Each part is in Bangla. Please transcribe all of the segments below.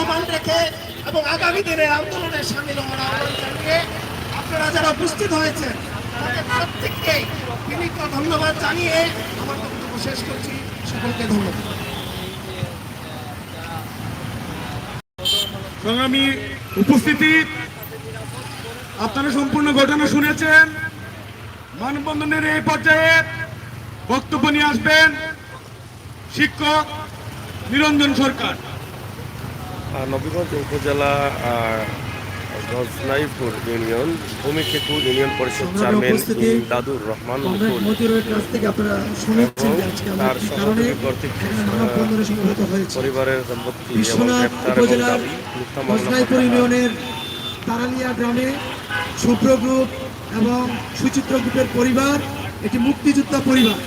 আহ্বান রেখে এবং আগামী দিনের আন্দোলনের সামিল হওয়ার আহ্বান জানিয়ে আপনারা যারা উপস্থিত হয়েছেন তাদের প্রত্যেককে বিনীত ধন্যবাদ জানিয়ে আমার বক্তব্য শেষ করছি। সকলকে ধন্যবাদ। সংগ্রামী উপস্থিতি, আপনারা সম্পূর্ণ ঘটনা শুনেছেন। মানববন্ধনের এই পর্যায়ে বক্তব্য নিয়ে আসবেন শিক্ষক নিরঞ্জন সরকার। নবীগঞ্জ উপজেলা গজনাইপুর ইউনিয়ন ভূমিকেতু ইউনিয়ন পরিষদ চেয়ারম্যান ইমদাদুর রহমান তার সহযোগী কর্তৃক পরিবারের সম্পত্তি এবং গ্রেপ্তার এবং দাবি মিথ্যা মামলা ইউনিয়নের তারালিয়া গ্রামে শুভ্র গ্রুপ এবং সুচিত্র গ্রুপের পরিবার এটি মুক্তিযোদ্ধা পরিবার।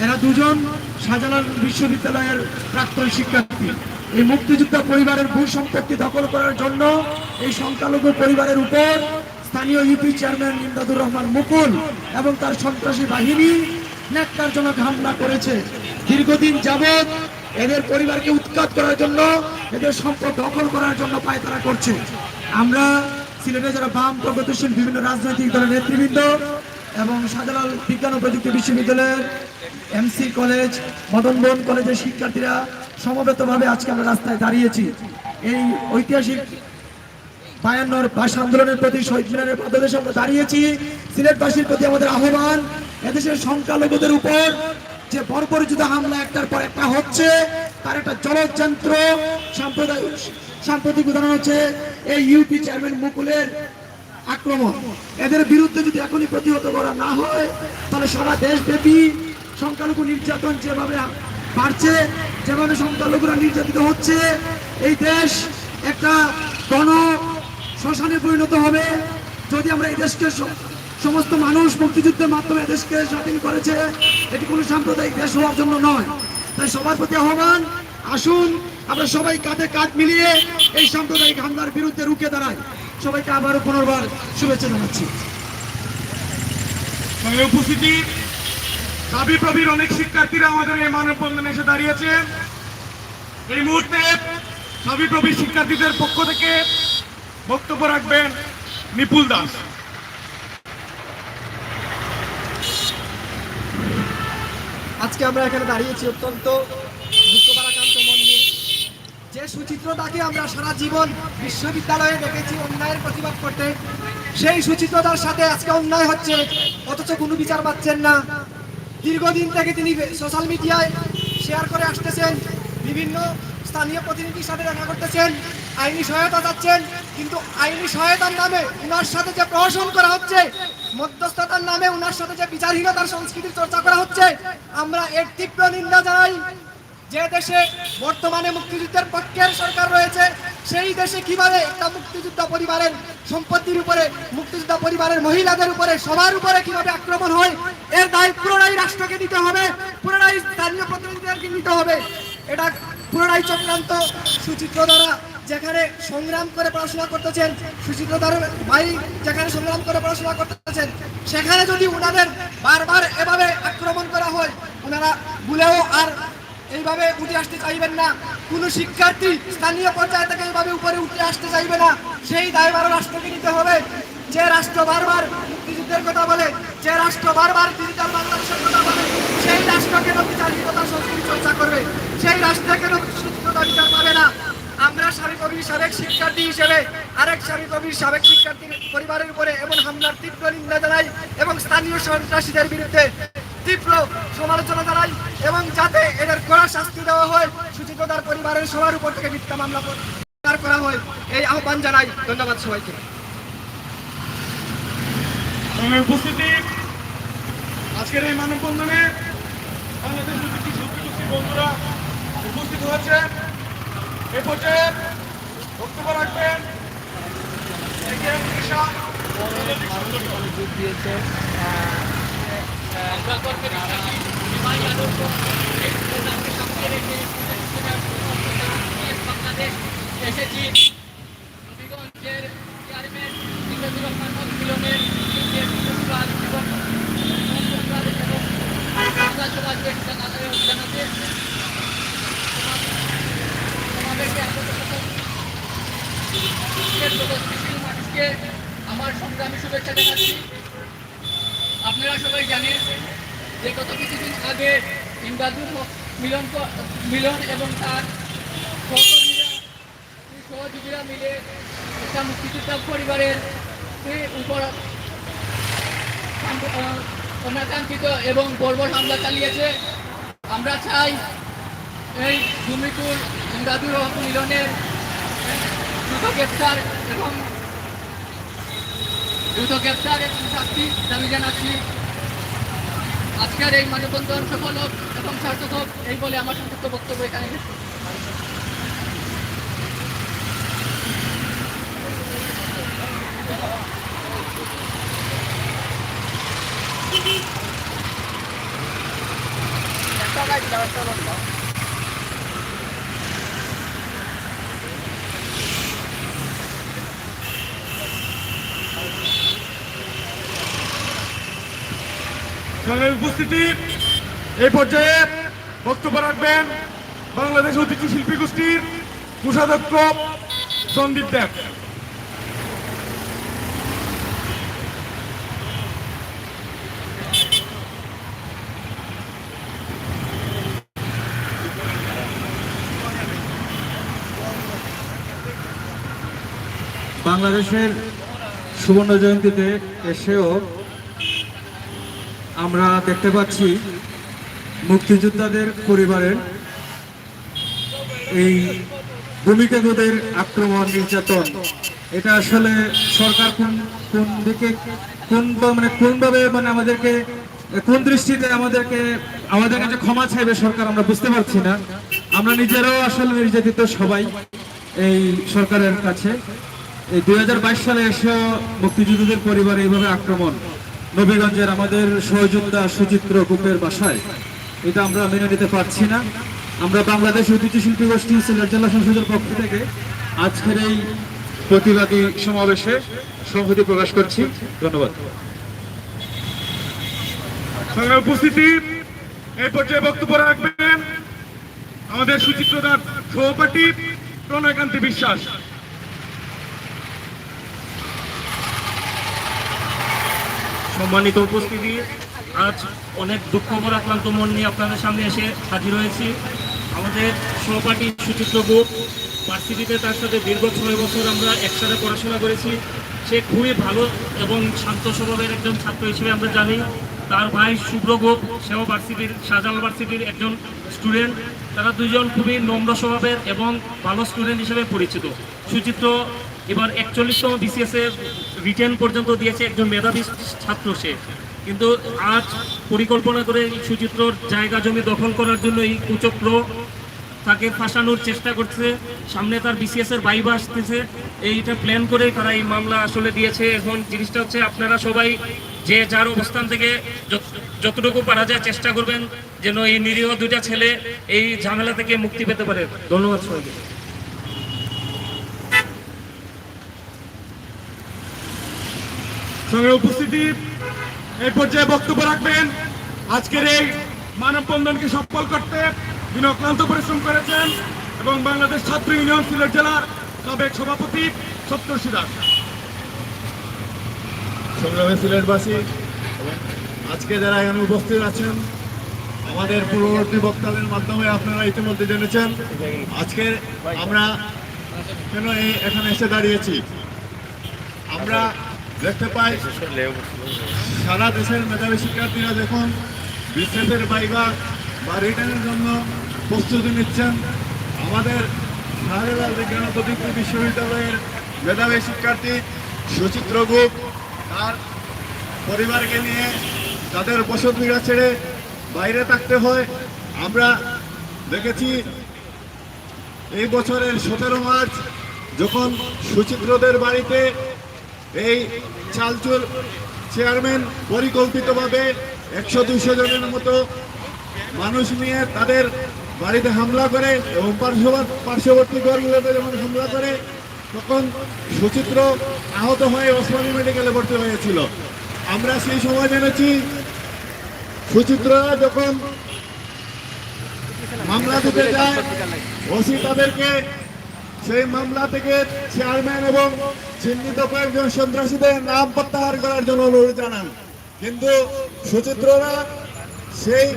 এরা দুজন শাহজালাল বিশ্ববিদ্যালয়ের প্রাক্তন শিক্ষার্থী। এই মুক্তিযোদ্ধা পরিবারের ভূ সম্পত্তি দখল করার জন্য এই সংখ্যালঘু পরিবারের উপর স্থানীয় ইউপি চেয়ারম্যান ইমদাদুর রহমান মুকুল এবং তার সন্ত্রাসী বাহিনী ন্যাক্কারজনক হামলা করেছে। দীর্ঘদিন যাবৎ এদের পরিবারকে উৎখাত করার জন্য, এদের সম্পদ দখল করার জন্য পায়তারা করছে। আমরা সিলেটে যারা বাম প্রগতিশীল বিভিন্ন রাজনৈতিক দলের নেতৃবৃন্দ এবং শাহজালাল বিজ্ঞান ও প্রযুক্তি বিশ্ববিদ্যালয়ের এমসি কলেজ, মদন মোহন কলেজের শিক্ষার্থীরা সমবেতভাবে আজকে আমরা রাস্তায় দাঁড়িয়েছি। এই ঐতিহাসিক 52 ভাষা আন্দোলনের প্রতি শহীদ মিনারের পাদদেশে আমরা দাঁড়িয়েছি। সিলেটবাসীর প্রতি আমাদের আহ্বান, এদেশের সংখ্যালঘুদের উপর যে বর্বরচিত হামলা একটার পর একটা হচ্ছে তার একটা জলযন্ত্র সাম্প্রতিক উদাহরণ হচ্ছে এই ইউপি চেয়ারম্যান মুকুলের আক্রমণ। এদের বিরুদ্ধে যদি এখনই প্রতিহত করা না হয় তাহলে সারা দেশব্যাপী সংখ্যালঘু নির্যাতন যেভাবে বাড়ছে, যেভাবে সংখ্যালঘুরা নির্যাতিত হচ্ছে, এই দেশ একটা গণ শ্মশানে পরিণত হবে। যদি আমরা এই দেশকে সমস্ত মানুষ মুক্তিযুদ্ধের মাধ্যমে দেশকে স্বাধীন করেছে, এটি কোনো সাম্প্রদায়িক দেশ হওয়ার জন্য নয়। তাই সবার প্রতি আহ্বান, আসুন আমরা সবাই কাঁধে কাঁধ মিলিয়ে এই সাম্প্রদায়িক হামলার বিরুদ্ধে রুখে দাঁড়াই। সবাইকে আবারও পুনর্বার শুভেচ্ছা জানাচ্ছি। উপস্থিতি সাবিপ্রবির অনেক শিক্ষার্থীরা আমাদের এই মানববন্ধনে এসে দাঁড়িয়েছে। এই মুহূর্তে সাবিপ্রবির শিক্ষার্থীদের পক্ষ থেকে বক্তব্য রাখবেন নিপুল দাস। আজকে আমরা এখানে দাঁড়িয়েছি অত্যন্ত দুঃখভারাক্রান্ত মন নিয়ে। যে সুচিত্রতাকে আমরা সারা জীবন বিশ্ববিদ্যালয়ে দেখেছি অন্যায়ের প্রতিবাদ করতে, সেই সুচিত্রতার সাথে আজকে অন্যায় হচ্ছে, অথচ কোনো বিচার পাচ্ছেন না। দীর্ঘদিন থেকে তিনি সোশ্যাল মিডিয়ায় শেয়ার করে আসতেছেন, বিভিন্ন স্থানীয় প্রতিনিধির সাথে দেখা করতেছেন, আইনি সহায়তা চাচ্ছেন, কিন্তু আইনি সহায়তার নামে উনার সাথে যে প্রহসন করা হচ্ছে, মধ্যস্থতার নামে উনার সাথে যে বিচারহীনতার সংস্কৃতির চর্চা করা হচ্ছে, আমরা এর তীব্র নিন্দা জানাই। যে দেশে বর্তমানে মুক্তিযুদ্ধের পক্ষের সরকার রয়েছে, সেই দেশে কিভাবে একটা মুক্তিযোদ্ধা পরিবারের সম্পত্তির উপরে, মুক্তিযোদ্ধা পরিবারের মহিলাদের উপরে, সবার উপরে কিভাবে আক্রমণ হয়, এর দায় পুরোটাই রাষ্ট্রকে দিতে হবে, পুরোটাই স্থানীয় প্রতিনিধিদেরকে নিতে হবে। এটা পুরোটাই চক্রান্ত। সুচিত্র দ্বারা যেখানে সংগ্রাম করে পড়াশোনা করতেছেন, সুচিত্রতার ভাই যেখানে সংগ্রাম করে পড়াশোনা করতেছেন, সেখানে যদি ওনাদের বারবার এভাবে আক্রমণ করা হয়, ওনারা ভুলেও আর এইভাবে উঠে আসতে চাইবেন না। কোন শিক্ষার্থী স্থানীয় পর্যায়ে থেকে এইভাবে উপরে উঠে আসতে চাইবে না। সেই দায়ভার রাষ্ট্রকে নিতে হবে। যে রাষ্ট্র বারবার মুক্তিযুদ্ধের কথা বলে, যে রাষ্ট্র বারবার ডিজিটাল বাংলাদেশের কথা বলে, সেই রাষ্ট্র কেন বিচারহীনতার সংস্কৃতি চর্চা করবে? সেই রাষ্ট্রে কেন সুচিত্রতা বিচার পাবে না? আমরা সাবিপ্রবির সাবেক শিক্ষার্থী হিসেবে আরেক সাবিপ্রবির সাবেক শিক্ষার্থীর পরিবারের উপরে এমন হামলার তীব্র নিন্দা জানাই এবং স্থানীয় সন্ত্রাসীদের বিরুদ্ধে তীব্র সমালোচনা জানাই এবং যাতে এদের কড়া শাস্তি দেওয়া হয়, সুচিত্রতার পরিবারের সবার উপর থেকে মিথ্যা মামলা করা হয়, এই আহ্বান জানাই। ধন্যবাদ সবাইকে। উপস্থিতি আজকের এই মানববন্ধনে বাংলাদেশ বন্ধুরা উপস্থিত হয়েছে। এ পর্যায়ে বক্তব্য রাখবেন এসেছি নবীগঞ্জের চেয়ারম্যান ইমদাদুর রহমান মিলনের জানাতে সমাবেশে দেশের প্রগতিশীল মানুষকে আমার সংগ্রামী শুভেচ্ছা জানাচ্ছি। আপনারা সবাই জানেন যে গত কিছুদিন আগে ইমদাদুল হক মিলন এবং তার সহযোগীরা মিলে একটা মুক্তিযোদ্ধা পরিবারের উপর অনাকাঙ্ক্ষিত এবং বর্বর হামলা চালিয়েছে। আমরা চাই এই দুর্নীতির ইমদাদুল হক মিলনের দ্রুত গ্রেপ্তার এবং শাস্তি দাবি জানাচ্ছি। আজকের এই মানববন্ধন সফল হোক এবং সার্থক হোক এই বলে আমার সংক্ষিপ্ত বক্তব্য এখানে শেষ করছি। সংগ্রামী উপস্থিতি, এই পর্যায়ে বক্তব্য রাখবেন বাংলাদেশ ঐতিহ্য শিল্পী গোষ্ঠীর কোষাধ্যক্ষ সন্দীপ দেব। বাংলাদেশের সুবর্ণ জয়ন্তীতে এসেও আমরা দেখতে পাচ্ছি মুক্তিযোদ্ধাদের পরিবারের এই ভূমিকাগতদের আক্রমণ, নির্যাতন, এটা আসলে সরকার কোন দিকে কোনভাবে আমাদেরকে কোন দৃষ্টিতে আমাদের কাছে ক্ষমা চাইবে সরকার, আমরা বুঝতে পারছি না। আমরা নিজেরাও আসলে নির্যাতিত সবাই এই সরকারের কাছে। এই 2022 সালে এসে মুক্তিযোদ্ধাদের পরিবারে এইভাবে আক্রমণ, নবীগঞ্জের আমাদের সহযোদ্ধা সুচিত্র গুপের বাসায়, এটা আমরা মেনে নিতে পারছি না। আমরা বাংলাদেশ ঐতিহ্য শিল্পী গোষ্ঠী সিলেট জেলা সংসদের পক্ষ থেকে আজকের এই প্রতিবাদী সমাবেশে সংহতি প্রকাশ করছি। ধন্যবাদ। সংগ্রামী উপস্থিতি, এই পর্যায়ে বক্তব্য রাখবেন আমাদের সুচিত্রদার সহপাঠী প্রণয়কান্তি বিশ্বাস। সম্মানিত উপস্থিতি, আজ অনেক দুঃখ ভরাক্রান্ত মন নিয়ে আপনাদের সামনে এসে হাজির হয়েছি। আমাদের সহপাঠী সুচিত্র গুপ ভার্সিটিতে, তার সাথে দীর্ঘ 6 বছর আমরা একসাথে পড়াশোনা করেছি। সে খুবই ভালো এবং শান্ত স্বভাবের একজন ছাত্র হিসেবে আমরা জানি। তার ভাই শুভ্র গুপ, সেও শাহজালাল ভার্সিটির একজন স্টুডেন্ট। তারা দুইজন খুবই নম্র স্বভাবের এবং ভালো স্টুডেন্ট হিসেবে পরিচিত। সুচিত্র এবার 41তম BCS এর রিটেন পর্যন্ত দিয়েছে, একজন মেধাবী ছাত্র সে। কিন্তু আজ পরিকল্পনা করে সুচিত্রর জায়গা জমি দখল করার জন্য এই কুচক্র তাকে ফাঁসানোর চেষ্টা করছে। সামনে তার BCS এর ভাইবা আসতেছে, এইটা প্ল্যান করে তারা এই মামলা আসলে দিয়েছে। এখন জিনিসটা হচ্ছে, আপনারা সবাই যে যার অবস্থান থেকে যতটুকু পারা যায় চেষ্টা করবেন যেন এই নিরীহ দুইটা ছেলে এই ঝামেলা থেকে মুক্তি পেতে পারে। ধন্যবাদ সবাইকে। সংগ্রামী উপস্থিতি, এই পর্যায়ে বক্তব্য রাখবেন আজকের এই মানববন্ধনকে সফল করতে যিনি অক্লান্ত পরিশ্রম করেছেন এবং বাংলাদেশ ছাত্র ইউনিয়ন সিলেট জেলার সাবেক সভাপতি সপ্তর্ষি দাস। সংগ্রামী সিলেটবাসী, আজকে যারা এখানে উপস্থিত আছেন, আমাদের পূর্ববর্তী বক্তাদের মাধ্যমে আপনারা ইতিমধ্যে জেনেছেন আজকে আমরা কেন এখানে এসে দাঁড়িয়েছি। আমরা দেখতে পাই সারা দেশের মেধাবী শিক্ষার্থীরা যখন BCS ভাইবা বা রিটার্নের জন্য প্রস্তুতি নিচ্ছেন, আমাদের শাহজালাল বিজ্ঞান ও প্রযুক্তি বিশ্ববিদ্যালয়ের মেধাবী শিক্ষার্থী সুচিত্র গুপ তার পরিবারকে নিয়ে তাদের বসতভিটা ছেড়ে বাইরে থাকতে হয়। আমরা দেখেছি এই বছরের 17 মার্চ যখন সুচিত্রদের বাড়িতে এই চালচুর চেয়ারম্যান পরিকল্পিতভাবে 100-200 জনের মতো মানুষ নিয়ে তাদের বাড়িতে হামলা করে এবং পার্শ্ববর্তী ঘরগুলোতে যখন হামলা করে, তখন সুচিত্র আহত হয়ে ওসমানী মেডিকেলে ভর্তি হয়েছিল। আমরা সেই সময় জেনেছি সুচিত্ররা যখন মামলা দিতে যায়, ওসি তাদেরকে সেই মামলা থেকে চেয়ারম্যান এবং চিহ্নিত কয়েকজন সন্ত্রাসীদের নাম প্রত্যাহার করার জন্য অনুরোধ জানান, কিন্তু সুচিত্ররা সেই